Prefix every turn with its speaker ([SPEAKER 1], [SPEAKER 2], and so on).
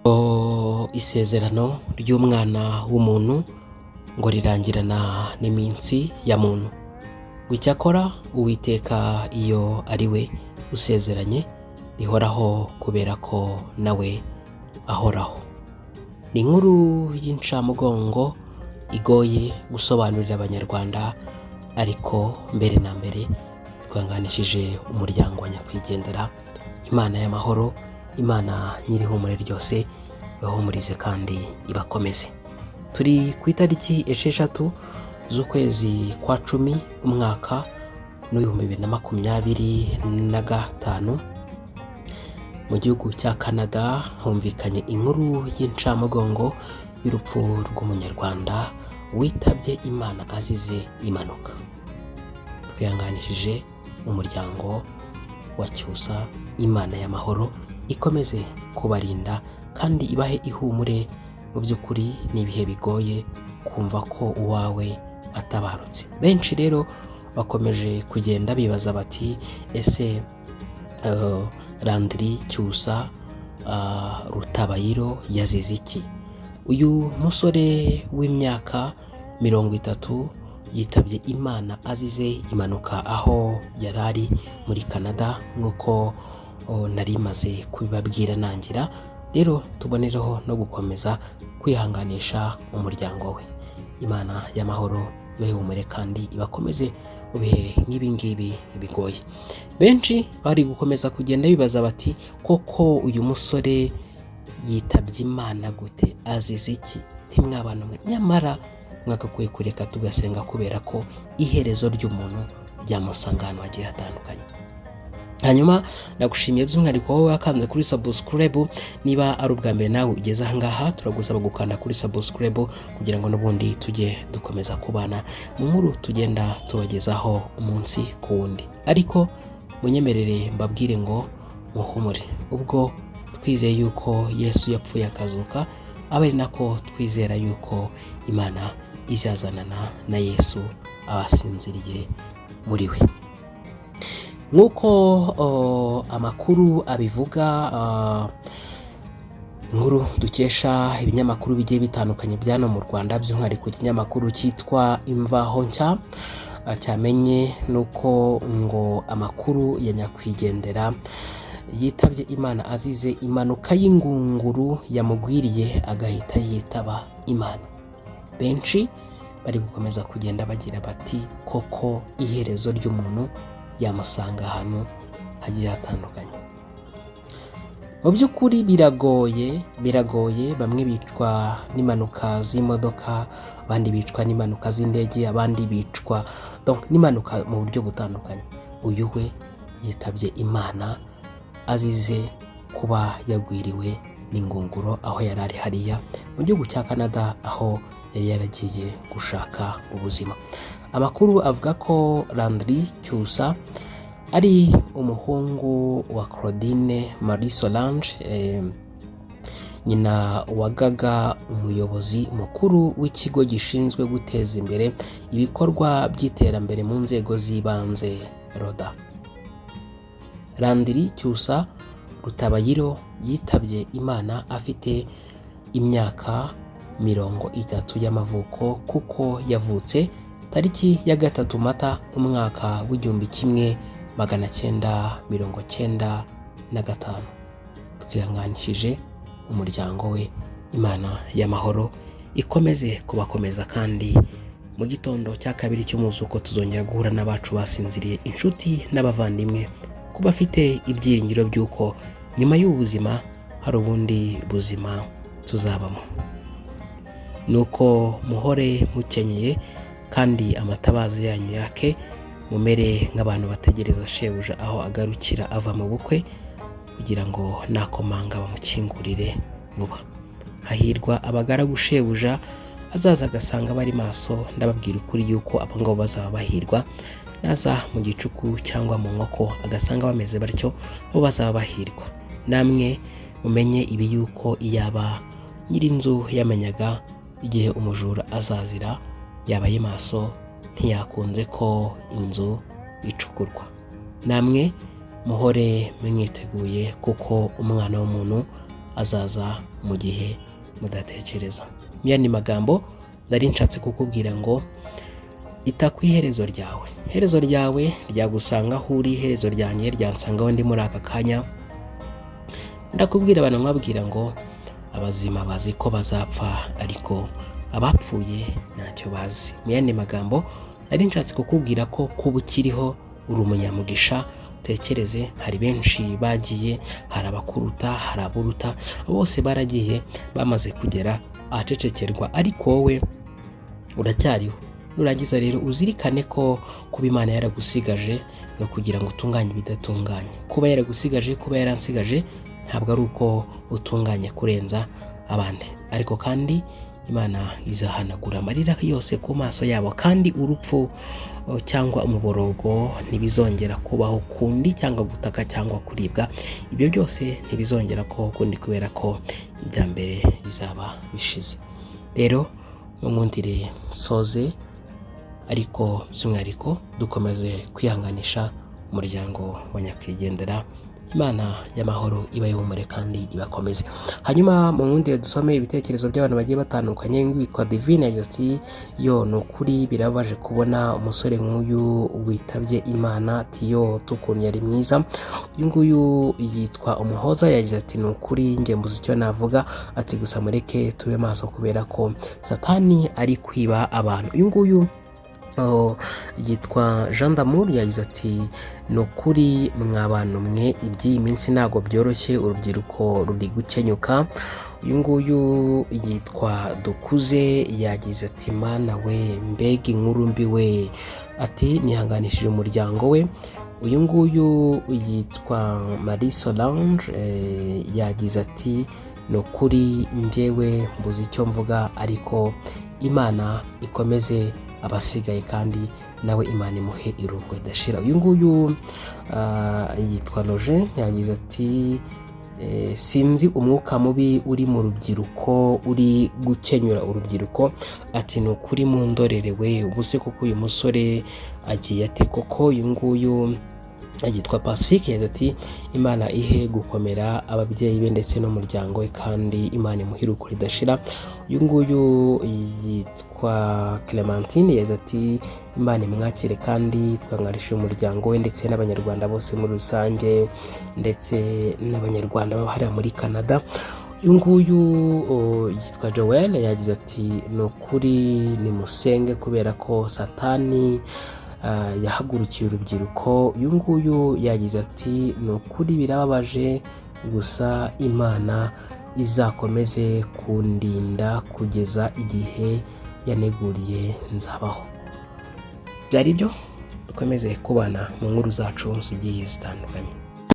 [SPEAKER 1] Isezerano ry'umwana w'umuntu ngo rirangirana n'iminsi ya muntu. Icyakora Uwiteka iyo ari we usezeranye rihoraho kubera ko nawe ahoraho. Ni inkuru y'incamugongo igoye gusobanurira abanyarwanda, ariko mbere na mbere twanganishije umuryango wa nyakwigendera. Imana y'amahoro, Imana nyir'ihumure ryose ibahumurize kandi ibakomeze. Turi ku itariki 6 z'ukwezi kwa 10 umwaka w'2025 mu gihugu cya Canada humvikanye inkuru y'incamugongo y'urupfu rw'umunyarwanda witabye Imana azize impanuka. Twihanganishije umuryango wa Cyusa. Imana y'amahoro ikomeze kubarinda kandi ibahe ihumure. Mu by'ukuri ni ibihe bigoye kumva ko uwawe atabarutse. Benshi rero bakomeje kugenda bibaza bati ese Landry Cyusa Rutabayiro yazize iki? Uyu musore w'imyaka 30 yitabye Imana azize impanuka aho yarari muri Canada, nk'uko nari maze kubibabwira nangira. Rero tubonereho no gukomeza kwihanganisha umuryango we. Imana y'amahoro ibahumure kandi ibakomeze mu bihe nk'ibi ngibi bigoye. Benshi bari gukomeza kugenda bibaza bati koko uyu musore yitabye Imana gute? Azize iki? Timwabana mwe, nyamara mwakakwiye kureka tugasenga, kubera ko iherezo ry'umuntu ryamusanga ahantu hagiye hatandukanye. Hanyuma nagushimiye by'umwihariko wowe wakanze kuri subscribe. Niba ari ubwa mbere nawe ugeze aha ngaha, turagusaba gukanda kuri subscribe kugira ngo n'ubundi tujye dukomeza kubana mu nkuru tugenda tubagezaho umunsi ku wundi. Ariko munyemerere mbabwire ngo muhumure, ubwo twizeye yuko Yesu yapfuye akazuka, abe ari nako twizera yuko Imana izazanana na Yesu abasinziriye muri we. Nk'uko amakuru abivuga, inkuru dukesha ibinyamakuru bigiye bitandukanye byano mu Rwanda, by'umwihariko ikinyamakuru cyitwa Imvaho Nshya cyamenye nuko ngo amakuru ya nyakwigendera yitabye Imana azize impanuka y'ingunguru yamugwiriye agahita yitaba Imana. Benshi bari gukomeza kugenda bagira bati koko iherezo ry'umuntu yamusanga ahantu hagiye hatandukanye. Mu by'ukuri biragoye. Bamwe bicwa n'impanuka z'imodoka, abandi bicwa n'impanuka z'indege, abandi bicwa n'impanuka mu buryo butandukanye. Uyu we yitabye Imana azize kuba yagwiriwe n'ingunguro aho yari ari hariya mu gihugu cya Canada, aho yari yaragiye gushaka ubuzima. Amakuru avuga ko Landry Cyusa ari umuhungu wa Claudine Marie Solange, nyina wa Gaga, umuyobozi mukuru w'ikigo gishinzwe guteza imbere ibikorwa by'iterambere mu nzego z'ibanze RODA. Landry Cyusa Rutabayiro yitabye Imana afite imyaka 30 y'amavuko, kuko yavutse tariki ya 3 Mata umwaka w'1995. Twihanganishije umuryango we. Imana y'amahoro ikomeze kubakomeza, kandi mu gitondo cya kabiri cy'umuzuko tuzongera guhura n'abacu basinziriye, inshuti n'abavandimwe, kuba afite ibyiringiro by'uko nyuma y'ubuzima hari ubundi buzima tuzabamo. Nuko muhore mukenyeye kandi amatabaza yanyu yake, mumere nk'abantu bategereza shebuja aho agarukira ava mu bukwe, kugira ngo nakomanga bamukingurire vuba. Hahirwa abagaragu shebuja azaza agasanga bari maso. Ndababwira ukuri yuko abo ngabo bazaba bahirwa. Naza mu gicuku cyangwa mu nkoko agasanga bameze batyo, bo bazaba bahirwa. Namwe mumenye ibi yuko iyaba nyir'inzu yamenyaga igihe umujura azazira, yabaye maso ntiyakunze ko inzu icukurwa. Namwe muhore mwiteguye, kuko umwana w'umuntu azaza mu gihe mudatekereza. Mu yandi magambo nari nshatse kukubwira ngo ita ku iherezo ryawe. Iherezo ryawe ryagusanga aho uri, iherezo ryanjye ryansanga aho ndi muri aka kanya. Ndakubwira abantu nkabwira ngo abazima bazi ko bazapfa ariko abapfuye ntacyo bazi. Mu yandi magambo nari nshatse kukubwira ko kuba ukiriho uri umunyamugisha. Tekereze, hari benshi bagiye, hari abakuruta, hari aburuta, bose baragiye bamaze kugera ahacecekerwa, ariko wowe uracyariho. Nurangiza rero uzirikane ko kuba Imana yaragusigaje no kugira ngo utunganye ibidatunganye. Kuba yaragusigaje, kuba yaransigaje ntabwo ari uko utunganye kurenza abandi, ariko kandi Imana izahanagura amarira yose ku maso yabo, kandi urupfu cyangwa umuborogo ntibizongera kubaho kundi, cyangwa gutaka cyangwa kuribwa. Ibyo byose ntibizongera kubaho kundi kubera ko ibya mbere bizaba bishize. Rero mumwundire soze, ariko by'umwihariko dukomeze kwihanganisha umuryango wa nyakwigendera. Imana y'amahoro iba yihumure kandi ibakomeze. Hanyuma mu mwundire dusome ibitekerezo by'abantu bagiye batandukanye. Witwa Divine yagize ati yo ni ukuri birabaje kubona umusore nk'uyu witabye Imana, ati yo tukuntu yari mwiza. Uyu nguyu yitwa Umuhoza yagize ati ni ukuri njye mbuze icyo navuga, ati gusa mureke tube maso kubera ko Satani ari kwiba abantu. Uyu nguyu yitwa Jean d'Amour yagize ati ni ukuri mwabantu mwe iby'iyi minsi ntabwo byoroshye, urubyiruko ruri gukenyuka. Uyu nguyu yitwa Dukuze yagize ati mana we mbega inkuru mbi we, ati nihanganishije umuryango we. Uyu nguyu yitwa Marie Solange yagize ati ni ukuri njyewe mbuze icyo mvuga, ariko Imana ikomeze abasigaye kandi nawe Imana imuhe iruhuko ridashira. Uyu nguyu yitwa Roger yagize ati sinzi umwuka mubi uri mu rubyiruko uri gukenyura urubyiruko, ati ni ukuri mu ndorerewe ubuse kuko uyu musore agiye ate koko. Uyu nguyu yitwa Pacifique yagize ati Imana ihe gukomera ababyeyi be ndetse n'umuryango we kandi Imana imuhe iruhuko ridashira. Uyu nguyu yitwa Clementine yagize ati Imana imwakire kandi twangarishe umuryango we ndetse n'abanyarwanda bose muri rusange ndetse n'abanyarwanda baba hariya muri Canada. Uyu nguyu yitwa Joel yagize ati ni ukuri nimusenge kubera ko Satani yahagurukiye urubyiruko. Uyu nguyu yagize ati ni ukuri birababaje, gusa Imana izakomeze kundinda kugeza igihe yaneguriye nzabaho. Byari byo, dukomeze kubana mu nkuru zacu zigiye zitandukanye.